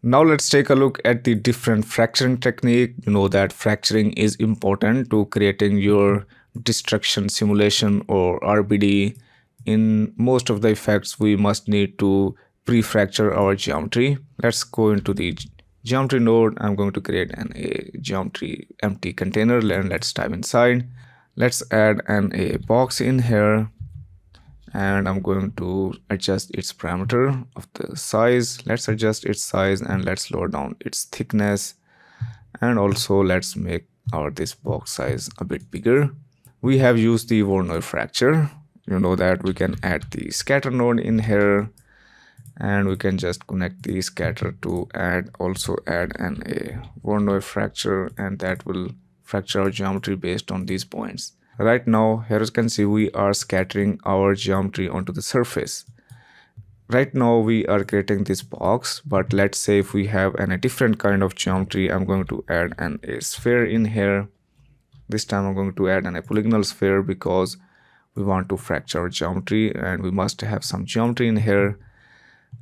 Now let's take a look at the different fracturing technique. You know that fracturing is important to creating your destruction simulation or RBD. In most of the effects, we must need to pre-fracture our geometry. Let's go into the geometry node. I'm going to create a geometry empty container and let's dive inside. Let's add a box in here, and I'm going to adjust its parameter of the size. Let's adjust its size and let's lower down its thickness, and also let's make our this box size a bit bigger. We have used the Voronoi fracture. You know that we can add the scatter node in here, and we can just connect the scatter to also add a Voronoi fracture, and that will fracture our geometry based on these points. Right now, here you can see we are scattering our geometry onto the surface. Right now we are creating this box, but let's say if we have a different kind of geometry, I'm going to add a sphere in here. This time I'm going to add a polygonal sphere because we want to fracture our geometry and we must have some geometry in here.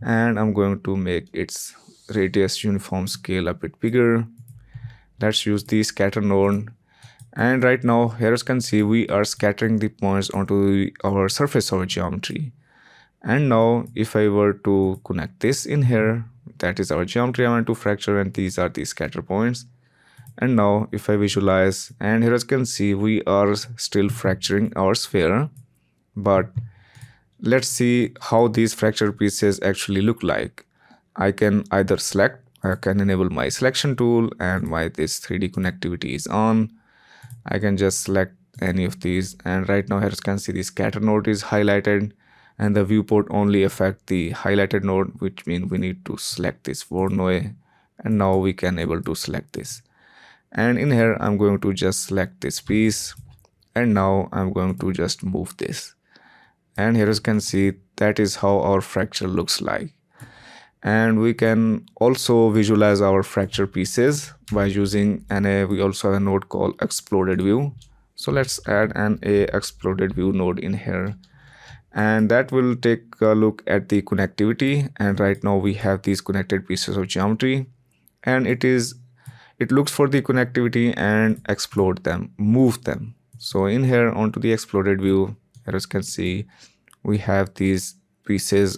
And I'm going to make its radius uniform scale a bit bigger. Let's use the scatter node. And right now, here you can see we are scattering the points onto our surface of geometry. And now if I were to connect this in here, that is our geometry I want to fracture, and these are the scatter points. And now if I visualize, and here you can see we are still fracturing our sphere, but let's see how these fracture pieces actually look like. I can either I can enable my selection tool, and this 3D connectivity is on. I can just select any of these, and right now here you can see the scatter node is highlighted, and the viewport only affect the highlighted node, which means we need to select this Voronoi, and now we can able to select this. And in here I'm going to just select this piece, and now I'm going to just move this. And here you can see that is how our fracture looks like. And we can also visualize our fracture pieces by using we also have a node called exploded view. So let's add a exploded view node in here, and that will take a look at the connectivity. And right now we have these connected pieces of geometry, and it looks for the connectivity and explode them, move them. So in here onto the exploded view, as you can see, we have these pieces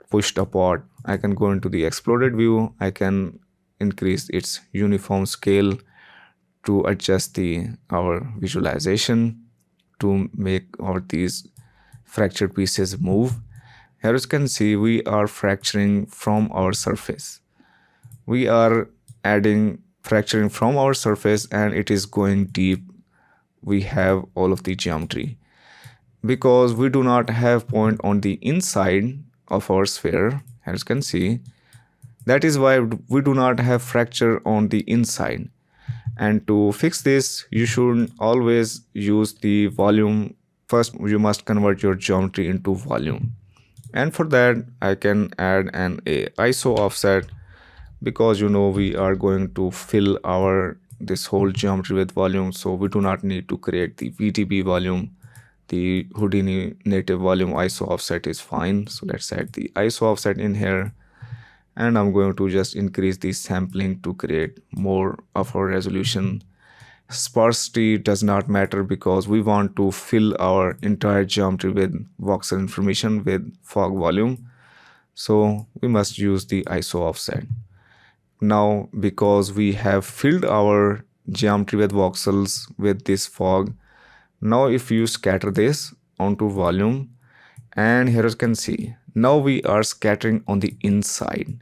pushed apart. I can go into the exploded view. I can increase its uniform scale to adjust our visualization to make these fractured pieces move. Here you can see we are fracturing from our surface. We are adding fracturing from our surface, and it is going deep. We have all of the geometry because we do not have point on the inside of our sphere, as you can see. That is why we do not have fracture on the inside. And to fix this, you should always use the volume. First, you must convert your geometry into volume. And for that, I can add a ISO offset, because we are going to fill this whole geometry with volume. So we do not need to create the VTB volume. The Houdini native volume ISO offset is fine. So let's add the ISO offset in here, and I'm going to just increase the sampling to create more of our resolution. Sparsity does not matter because we want to fill our entire geometry with voxel information with fog volume. So we must use the ISO offset. Now, because we have filled our geometry with voxels with this fog, now if you scatter this onto volume, and here you can see, now we are scattering on the inside.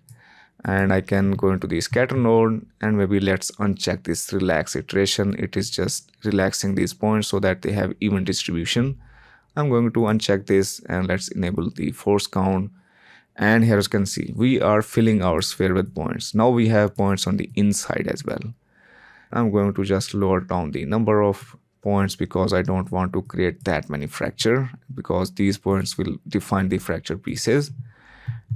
And I can go into the scatter node, and maybe let's uncheck this relax iteration. It is just relaxing these points so that they have even distribution. I'm going to uncheck this, and let's enable the force count. And here you can see we are filling our sphere with points. Now we have points on the inside as well. I'm going to just lower down the number of points because I don't want to create that many fracture, because these points will define the fracture pieces.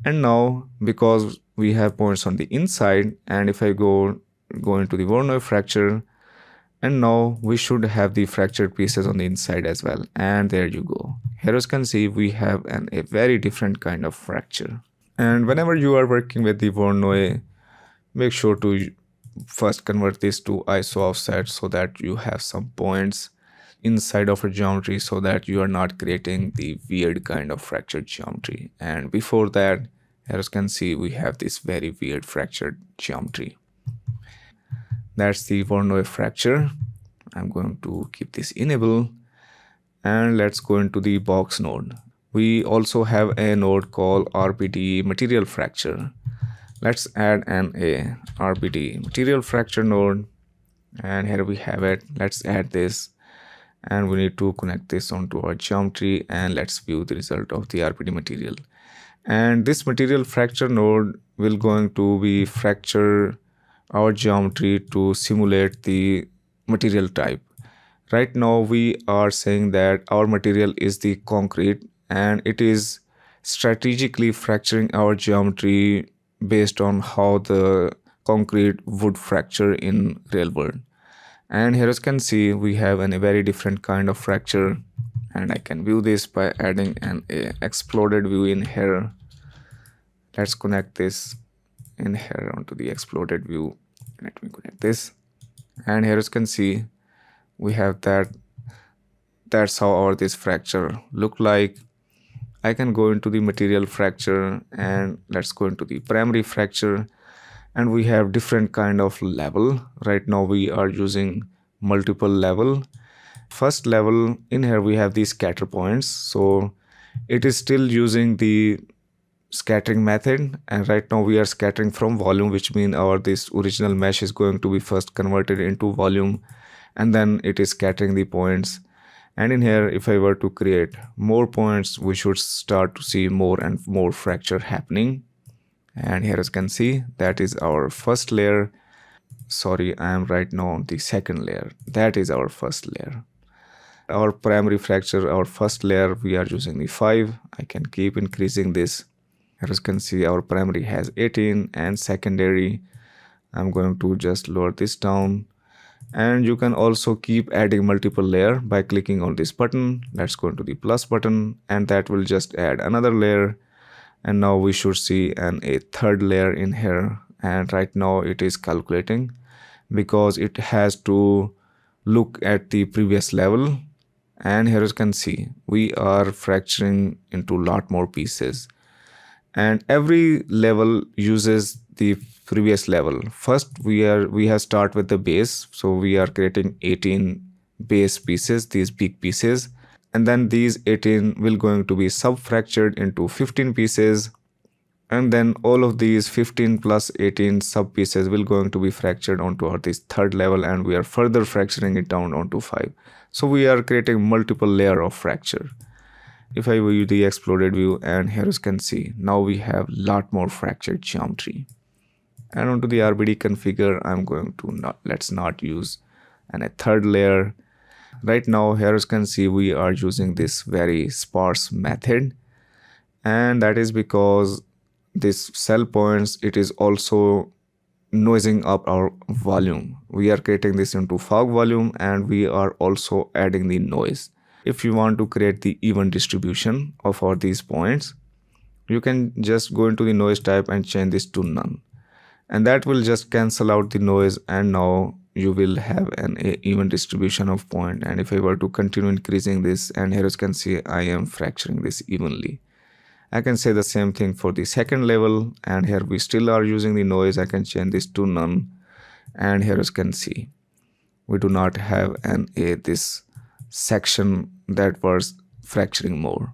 And now because we have points on the inside, and if I go into the Voronoi fracture, and now we should have the fractured pieces on the inside as well. And there you go. Here you can see we have a very different kind of fracture. And whenever you are working with the Voronoi, make sure to first convert this to ISO offset so that you have some points inside of a geometry so that you are not creating the weird kind of fractured geometry. And before that, as you can see, we have this very weird fractured geometry. That's the Voronoi fracture. I'm going to keep this enable, and let's go into the box node. We also have a node called RBD material fracture. Let's add an RBD material fracture node, and here we have it. Let's add this, and we need to connect this onto our geometry, and let's view the result of the RBD material. And this material fracture node will going to be fracture our geometry to simulate the material type. Right now we are saying that our material is the concrete, and it is strategically fracturing our geometry based on how the concrete would fracture in real world. And here as you can see, we have a very different kind of fracture, and I can view this by adding an exploded view in here. Let's connect this in here onto the exploded view. Let me connect this, and here as you can see, we have that. That's how our this fracture look like. I can go into the material fracture, and let's go into the primary fracture, and we have different kind of level. Right now we are using multiple level. First level, in here we have these scatter points, so it is still using the scattering method, and right now we are scattering from volume, which means our this original mesh is going to be first converted into volume, and then it is scattering the points. And in here, if I were to create more points, we should start to see more and more fracture happening. And here as you can see, that is our first layer. Sorry, I am right now on the second layer. That is our first layer. Our primary fracture, our first layer, we are using the 5. I can keep increasing this. As you can see, our primary has 18, and secondary, I'm going to just lower this down. And you can also keep adding multiple layer by clicking on this button. Let's go into the plus button, and that will just add another layer. And now we should see a third layer in here, and right now it is calculating because it has to look at the previous level. And here you can see we are fracturing into a lot more pieces, and every level uses the previous level. First we have start with the base, so we are creating 18 base pieces, these big pieces, and then these 18 will going to be sub fractured into 15 pieces, and then all of these 15 plus 18 sub pieces will going to be fractured onto our this third level, and we are further fracturing it down onto 5. So we are creating multiple layer of fracture. If I view the exploded view, and here you can see now we have lot more fractured geometry. And onto the RBD configure, I'm going to let's not use a third layer. Right now here you can see we are using this very sparse method, and that is because this cell points, it is also noising up our volume. We are creating this into fog volume, and we are also adding the noise. If you want to create the even distribution of all these points, you can just go into the noise type and change this to none, and that will just cancel out the noise, and now you will have an even distribution of point. And if I were to continue increasing this, and here you can see I am fracturing this evenly. I can say the same thing for the second level, and here we still are using the noise. I can change this to none, and here you can see we do not have this section that was fracturing more.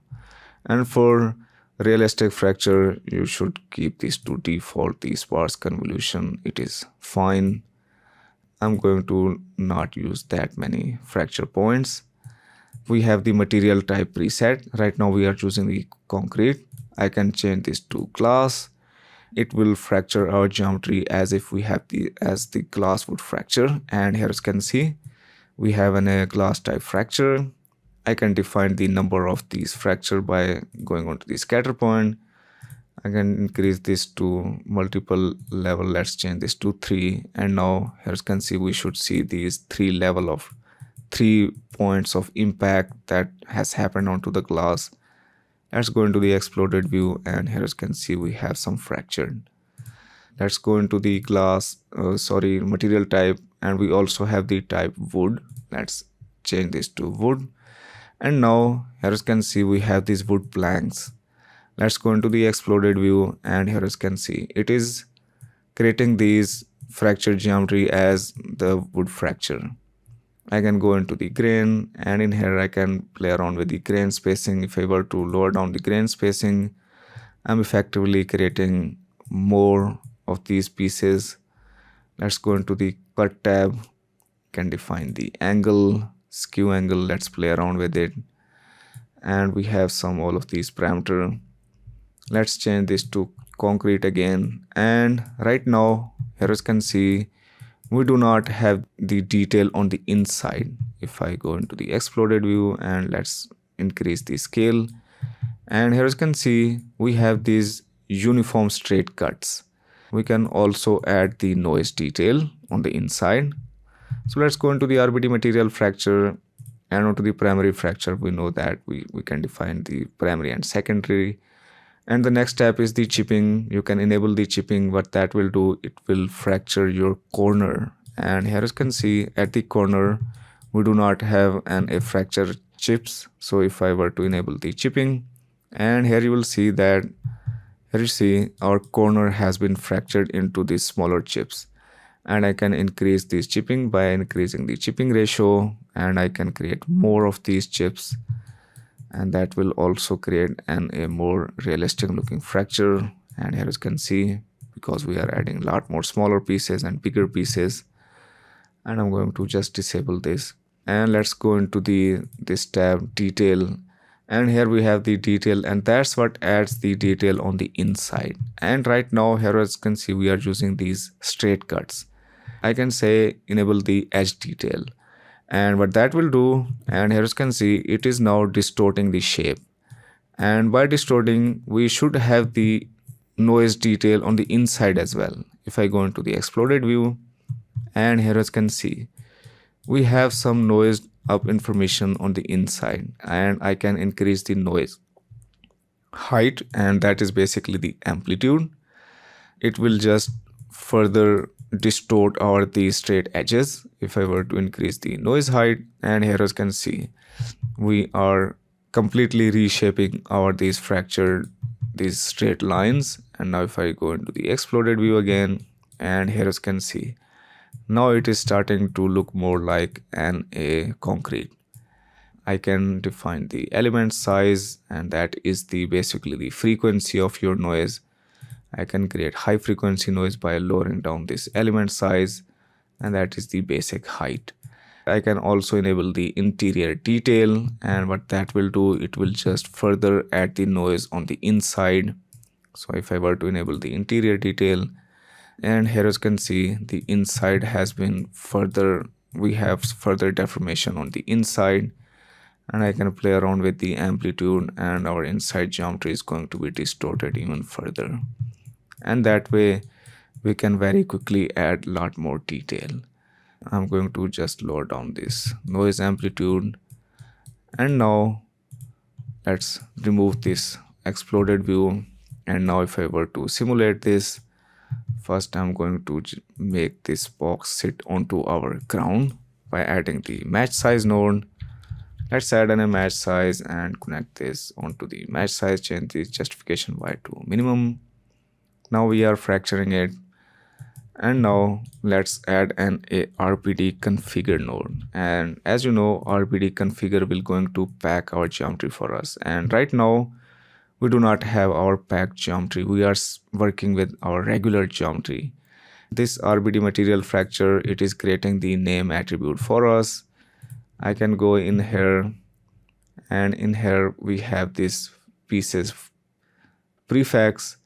And for realistic fracture, you should keep this to default, the sparse convolution, it is fine. I'm going to not use that many fracture points. We have the material type preset. Right now we are choosing the concrete. I can change this to glass. It will fracture our geometry as if we have as the glass would fracture. And here you can see we have a glass type fracture. I can define the number of these fracture by going on to the scatter point. I can increase this to multiple level. Let's change this to 3. And now here you can see we should see these 3 points of impact that has happened onto the glass. Let's go into the exploded view, and here as you can see we have some fractured. Let's go into the material type, and we also have the type wood. Let's change this to wood. And now here as you can see we have these wood planks. Let's go into the exploded view, and here as you can see it is creating these fracture geometry as the wood fracture. I can go into the grain, and in here I can play around with the grain spacing. If I were to lower down the grain spacing, I'm effectively creating more of these pieces. Let's go into the cut tab, can define the angle, skew angle. Let's play around with it, and we have all of these parameter. Let's change this to concrete again, and right now here as you can see we do not have the detail on the inside. If I go into the exploded view, and let's increase the scale, and here as you can see we have these uniform straight cuts. We can also add the noise detail on the inside. So let's go into the RBD material fracture, and onto the primary fracture. We know that we can define the primary and secondary. And the next step is the chipping. You can enable the chipping. What that will do, it will fracture your corner. And here you can see at the corner we do not have a fracture chips. So if I were to enable the chipping, and here you will see that here you see our corner has been fractured into these smaller chips. And I can increase this chipping by increasing the chipping ratio, and I can create more of these chips, and that will also create a more realistic looking fracture. And here you can see, because we are adding a lot more smaller pieces and bigger pieces, and I'm going to just disable this, and let's go into this tab detail, and here we have the detail, and that's what adds the detail on the inside. And right now here as you can see we are using these straight cuts. I can say enable the edge detail, and what that will do, and here you can see it is now distorting the shape. And by distorting we should have the noise detail on the inside as well. If I go into the exploded view, and here as you can see we have some noise up information on the inside, and I can increase the noise height, and that is basically the amplitude. It will just further distort these straight edges. If I were to increase the noise height, and here as you can see we are completely reshaping these straight lines. And now if I go into the exploded view again, and here as you can see now it is starting to look more like a concrete. I can define the element size, and that is basically the frequency of your noise. I can create high frequency noise by lowering down this element size, and that is the basic height. I can also enable the interior detail, and what that will do, it will just further add the noise on the inside. So if I were to enable the interior detail, and here as you can see the inside has been we have further deformation on the inside, and I can play around with the amplitude, and our inside geometry is going to be distorted even further. And that way we can very quickly add a lot more detail. I'm going to just lower down this noise amplitude, and now let's remove this exploded view. And now if I were to simulate this, first I'm going to make this box sit onto our ground by adding the match size node. Let's add a match size and connect this onto the match size, change the justification y to minimum. Now we are fracturing it, and now let's add a RBD configure node. And as you know, RBD configure will going to pack our geometry for us, and right now we do not have our packed geometry. We are working with our regular geometry. This RBD material fracture, it is creating the name attribute for us. I can go in here, and in here we have this pieces prefix,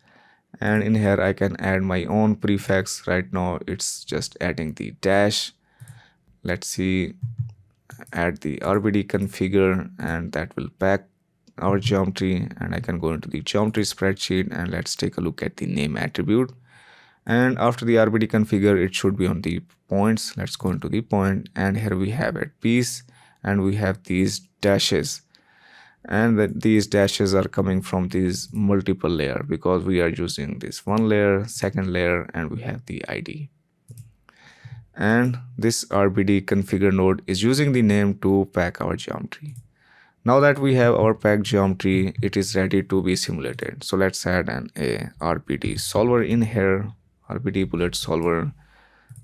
and in here I can add my own prefix. Right now it's just adding the dash. Let's see, add the RBD configure, and that will pack our geometry. And I can go into the geometry spreadsheet, and let's take a look at the name attribute. And after the RBD configure, it should be on the points. Let's go into the point, and here we have a piece, and we have these dashes. and that these dashes are coming from these multiple layer because we are using this one layer, second layer, and we have the ID. And this RBD configure node is using the name to pack our geometry. Now that we have our packed geometry, it is ready to be simulated. So let's add a RBD solver in here, RBD bullet solver.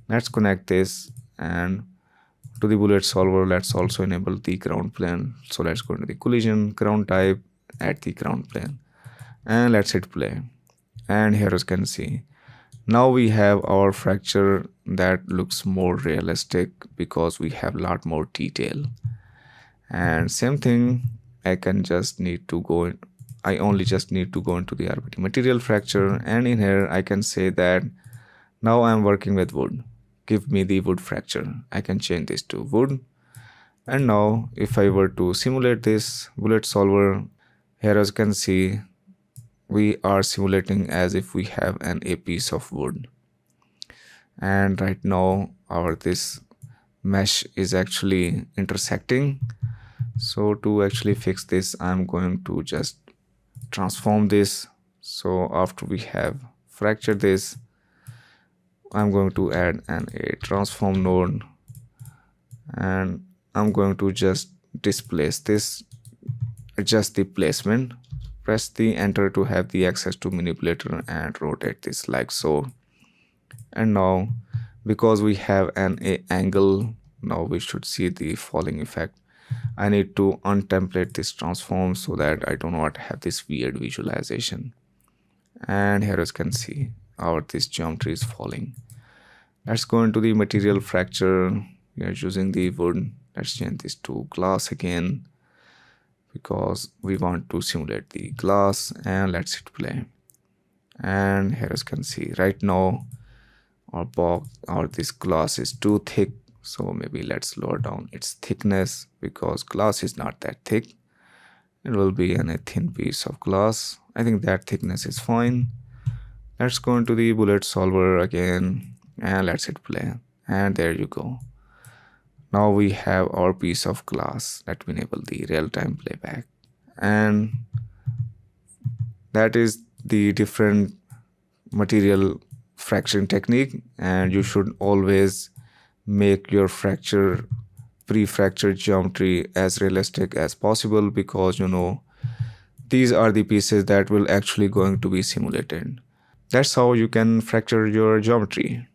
Let's connect this, and to the bullet solver, let's also enable the ground plane. So let's go into the collision, ground type, add the ground plane, and let's hit play. And here you can see, now we have our fracture that looks more realistic because we have a lot more detail. And same thing, I only just need to go into the RBD material fracture, and in here I can say that now I'm working with wood. Give me the wood fracture. I can change this to wood. And now if I were to simulate this bullet solver, here as you can see, we are simulating as if we have a piece of wood. And right now our this mesh is actually intersecting. So to actually fix this, I'm going to just transform this. So after we have fractured this, I'm going to add a transform node, and I'm going to just displace this, adjust the placement, press the enter to have the access to manipulator, and rotate this like so. And now because we have a angle, now we should see the falling effect. I need to untemplate this transform so that I do not have this weird visualization. And here as you can see, our this geometry is falling. Let's go into the material fracture. We are using the wood. Let's change this to glass again because we want to simulate the glass, and let's hit play. And here as you can see, right now our box or this glass is too thick, so maybe let's lower down its thickness because glass is not that thick. It will be a thin piece of glass. I think that thickness is fine. Let's go into the bullet solver again, and let's hit play. And there you go. Now we have our piece of glass. Let me enable the real-time playback. And that is the different material fracturing technique, and you should always make your pre-fracture geometry as realistic as possible because these are the pieces that will actually going to be simulated. That's how you can fracture your geometry.